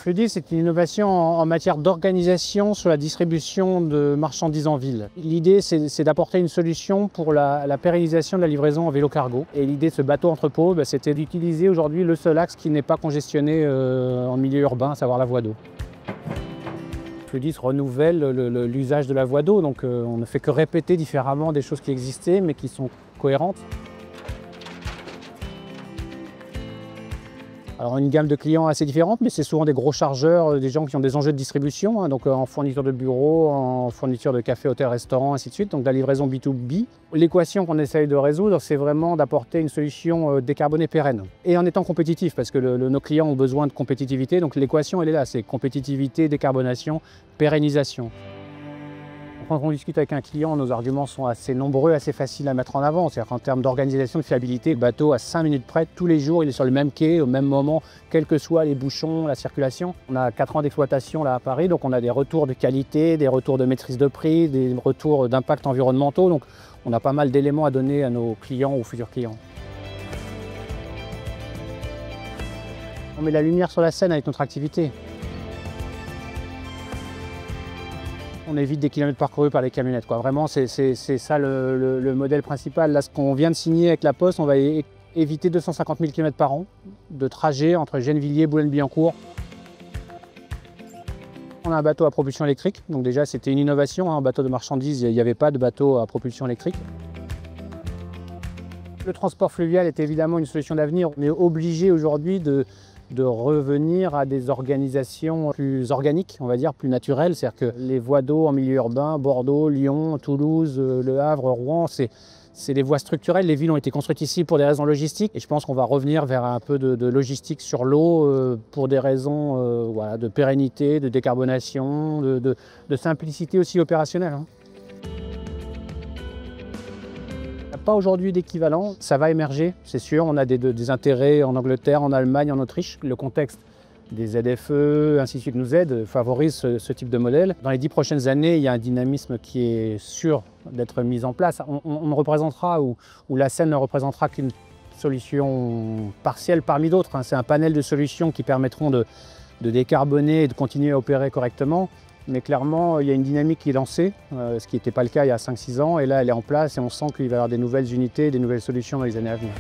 Fluidis, c'est une innovation en matière d'organisation sur la distribution de marchandises en ville. L'idée, c'est d'apporter une solution pour la pérennisation de la livraison en vélo-cargo. Et l'idée de ce bateau entrepôt, c'était d'utiliser aujourd'hui le seul axe qui n'est pas congestionné en milieu urbain, à savoir la voie d'eau. Fluidis renouvelle l'usage de la voie d'eau, donc on ne fait que répéter différemment des choses qui existaient, mais qui sont cohérentes. Alors une gamme de clients assez différente, mais c'est souvent des gros chargeurs, des gens qui ont des enjeux de distribution, donc en fourniture de bureaux, en fourniture de café, hôtel, restaurant, ainsi de suite, donc de la livraison B2B. L'équation qu'on essaye de résoudre, c'est vraiment d'apporter une solution décarbonée pérenne. Et en étant compétitif, parce que nos clients ont besoin de compétitivité, donc l'équation elle est là, c'est compétitivité, décarbonation, pérennisation. Quand on discute avec un client, nos arguments sont assez nombreux, assez faciles à mettre en avant. C'est-à-dire qu'en termes d'organisation, de fiabilité, le bateau à 5 minutes près, tous les jours, il est sur le même quai, au même moment, quels que soient les bouchons, la circulation. On a 4 ans d'exploitation là à Paris, donc on a des retours de qualité, des retours de maîtrise de prix, des retours d'impact environnementaux. Donc on a pas mal d'éléments à donner à nos clients ou futurs clients. On met la lumière sur la scène avec notre activité. On évite des kilomètres parcourus par les camionnettes, quoi. Vraiment, c'est ça le modèle principal. Là, ce qu'on vient de signer avec la Poste, on va éviter 250 000 km par an de trajet entre Gennevilliers, Boulogne-Billancourt. On a un bateau à propulsion électrique, donc déjà c'était une innovation, un bateau de marchandises, il n'y avait pas de bateau à propulsion électrique. Le transport fluvial est évidemment une solution d'avenir. On est obligé aujourd'hui de revenir à des organisations plus organiques, on va dire, plus naturelles. C'est-à-dire que les voies d'eau en milieu urbain, Bordeaux, Lyon, Toulouse, Le Havre, Rouen, c'est des voies structurelles. Les villes ont été construites ici pour des raisons logistiques et je pense qu'on va revenir vers un peu de logistique sur l'eau pour des raisons voilà, de pérennité, de décarbonation, de simplicité aussi opérationnelle. Pas aujourd'hui d'équivalent, ça va émerger, c'est sûr. On a des intérêts en Angleterre, en Allemagne, en Autriche. Le contexte des ZFE, ainsi de suite, nous aide, favorise ce type de modèle. Dans les 10 prochaines années, il y a un dynamisme qui est sûr d'être mis en place. On ne représentera, ou la scène ne représentera qu'une solution partielle parmi d'autres. C'est un panel de solutions qui permettront de décarboner et de continuer à opérer correctement. Mais clairement, il y a une dynamique qui est lancée, ce qui n'était pas le cas il y a 5-6 ans. Et là, elle est en place et on sent qu'il va y avoir des nouvelles unités, des nouvelles solutions dans les années à venir.